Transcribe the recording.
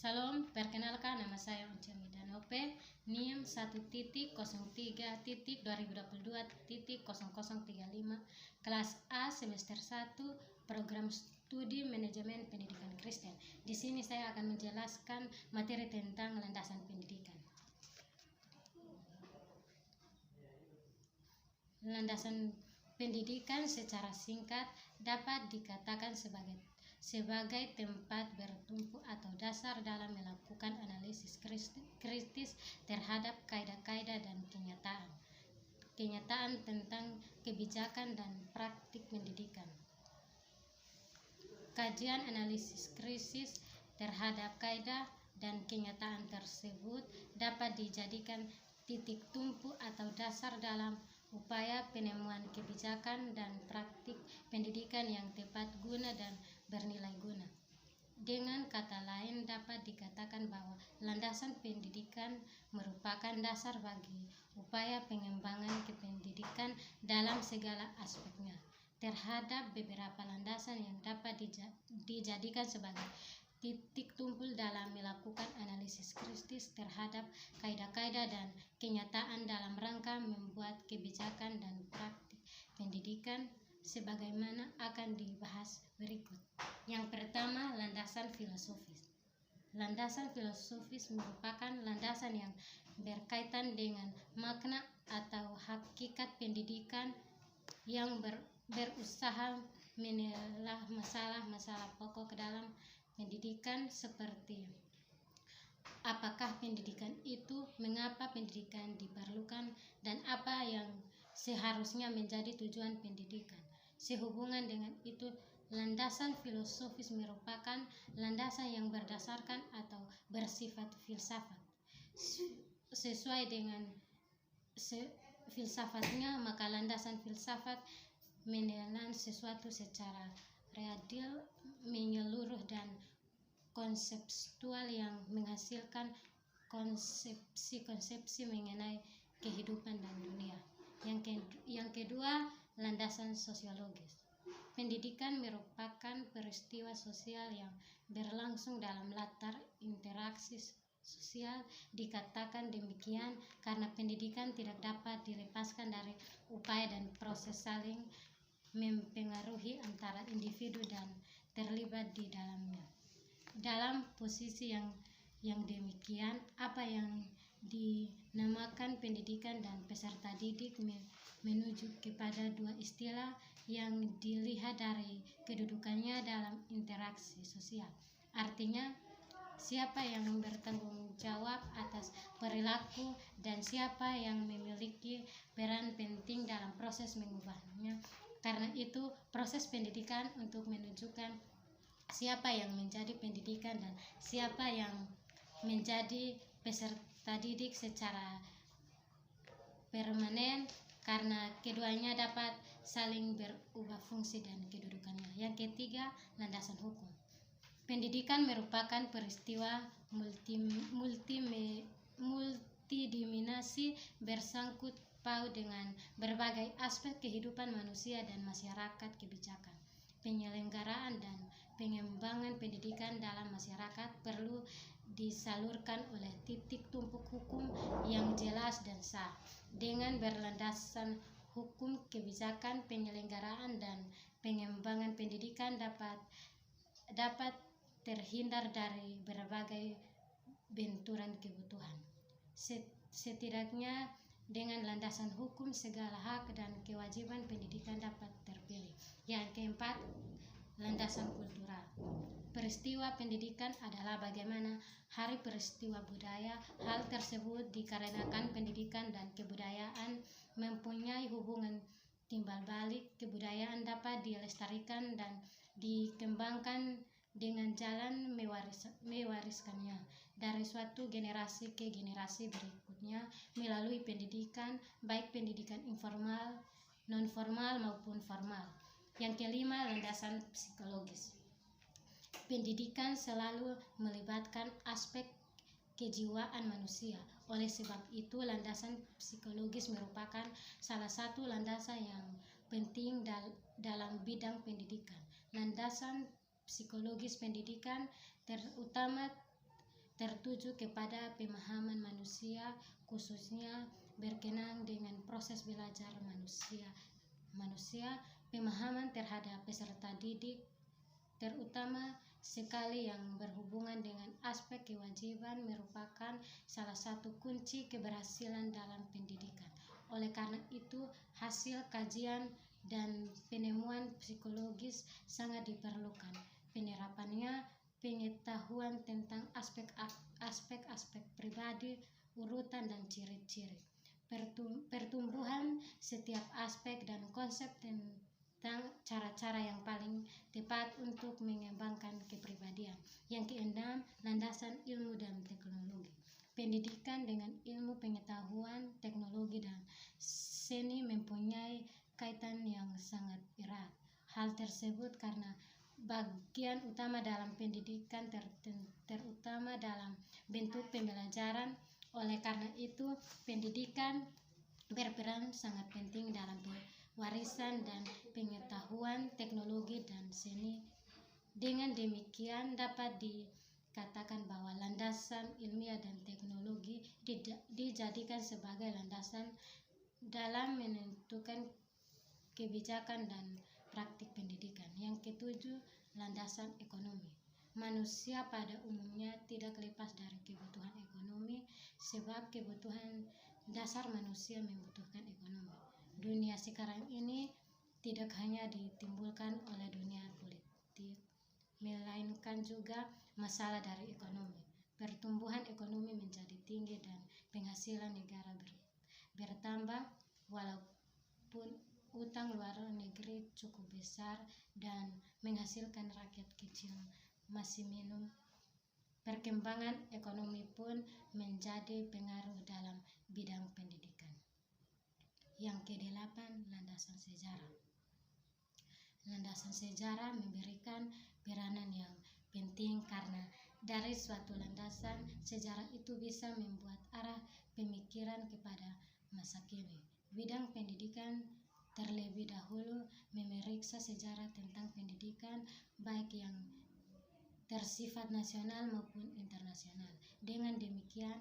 Salam, perkenalkan nama saya Once Midanope, NIM 1.03.2022.0035, kelas A semester 1, program studi manajemen pendidikan Kristen. Di sini saya akan menjelaskan materi tentang landasan pendidikan. Landasan pendidikan secara singkat dapat dikatakan sebagai tempat bertumpu atau dasar dalam melakukan analisis kritis terhadap kaidah-kaidah dan kenyataan tentang kebijakan dan praktik pendidikan. Kajian analisis kritis terhadap kaidah dan kenyataan tersebut dapat dijadikan titik tumpu atau dasar dalam upaya penemuan kebijakan dan praktik pendidikan yang tepat guna dan bernilai guna. Dengan kata lain, dapat dikatakan bahwa landasan pendidikan merupakan dasar bagi upaya pengembangan kependidikan dalam segala aspeknya. Terhadap beberapa landasan yang dapat dijadikan sebagai titik tumpul dalam melakukan analisis kritis terhadap kaidah-kaidah dan kenyataan dalam rangka membuat kebijakan dan praktik pendidikan sebagaimana akan dibahas berikut. Yang pertama, landasan filosofis. Landasan filosofis merupakan landasan yang berkaitan dengan makna atau hakikat pendidikan yang berusaha menelaah masalah-masalah pokok dalam pendidikan seperti apakah pendidikan itu, mengapa pendidikan diperlukan, dan apa yang seharusnya menjadi tujuan pendidikan. Sehubungan dengan itu, landasan filosofis merupakan landasan yang berdasarkan atau bersifat filsafat. Sesuai dengan filsafatnya, maka landasan filsafat menelaah sesuatu secara real, menyeluruh dan konseptual yang menghasilkan konsepsi-konsepsi mengenai kehidupan dan dunia. Yang kedua, landasan sosiologis. Pendidikan merupakan peristiwa sosial yang berlangsung dalam latar interaksi sosial. Dikatakan demikian karena pendidikan tidak dapat dilepaskan dari upaya dan proses saling mempengaruhi antara individu dan terlibat di dalamnya. Dalam posisi yang demikian, apa yang dinamakan pendidikan dan peserta didik menuju kepada dua istilah yang dilihat dari kedudukannya dalam interaksi sosial. Artinya, siapa yang bertanggung jawab atas perilaku dan siapa yang memiliki peran penting dalam proses mengubahnya. Karena itu, proses pendidikan untuk menunjukkan siapa yang menjadi pendidikan dan siapa yang menjadi peserta didik secara permanen, karena keduanya dapat saling berubah fungsi dan kedudukannya. Yang ketiga, landasan hukum. Pendidikan merupakan peristiwa multidimensi bersangkut paut dengan berbagai aspek kehidupan manusia dan masyarakat. Kebijakan, penyelenggaraan dan pengembangan pendidikan dalam masyarakat perlu disalurkan oleh titik tumpuk hukum yang jelas dan sah. Dengan berlandaskan hukum, kebijakan, penyelenggaraan dan pengembangan pendidikan dapat terhindar dari berbagai benturan kebutuhan. Setidaknya dengan landasan hukum, segala hak dan kewajiban pendidikan dapat terpilih. Yang keempat, landasan kultural. Peristiwa pendidikan adalah bagaimana hari peristiwa budaya. Hal tersebut dikarenakan pendidikan dan kebudayaan mempunyai hubungan timbal balik. Kebudayaan dapat dilestarikan dan dikembangkan dengan jalan mewariskannya dari suatu generasi ke generasi berikutnya melalui pendidikan, baik pendidikan informal, non-formal maupun formal. Yang kelima, landasan psikologis. Pendidikan selalu melibatkan aspek kejiwaan manusia. Oleh sebab itu, landasan psikologis merupakan salah satu landasan yang penting dalam bidang pendidikan. Landasan psikologis pendidikan terutama tertuju kepada pemahaman manusia, khususnya berkenaan dengan proses belajar manusia, pemahaman terhadap peserta didik, terutama sekali yang berhubungan dengan aspek kewajiban merupakan salah satu kunci keberhasilan dalam pendidikan. Oleh karena itu, hasil kajian dan penemuan psikologis sangat diperlukan. Penerapannya, pengetahuan tentang aspek-aspek pribadi, urutan dan ciri-ciri pertumbuhan setiap aspek dan konsep tentang cara-cara yang paling tepat untuk mengembangkan kepribadian. Yang keenam, landasan ilmu dan teknologi. Pendidikan dengan ilmu pengetahuan, teknologi, dan seni mempunyai kaitan yang sangat erat. Hal tersebut karena bagian utama dalam pendidikan, terutama dalam bentuk pembelajaran. Oleh karena itu, pendidikan berperan sangat penting dalam warisan dan pengetahuan, teknologi, dan seni. Dengan demikian, dapat dikatakan bahwa landasan ilmiah dan teknologi dijadikan sebagai landasan dalam menentukan kebijakan dan praktik pendidikan. Yang ketujuh, landasan ekonomi. Manusia pada umumnya tidak lepas dari kebutuhan ekonomi, sebab kebutuhan dasar manusia membutuhkan ekonomi. Dunia sekarang ini tidak hanya ditimbulkan oleh dunia politik, melainkan juga masalah dari ekonomi. Pertumbuhan ekonomi menjadi tinggi dan penghasilan negara bertambah, walaupun utang luar negeri cukup besar dan menghasilkan rakyat kecil masih minum. Perkembangan ekonomi pun menjadi pengaruh dalam bidang pendidikan. Yang kedelapan, landasan sejarah. Landasan sejarah memberikan peranan yang penting karena dari suatu landasan sejarah itu bisa membuat arah pemikiran kepada masa kini. Bidang pendidikan terlebih dahulu memeriksa sejarah tentang pendidikan, baik yang bersifat nasional maupun internasional. Dengan demikian,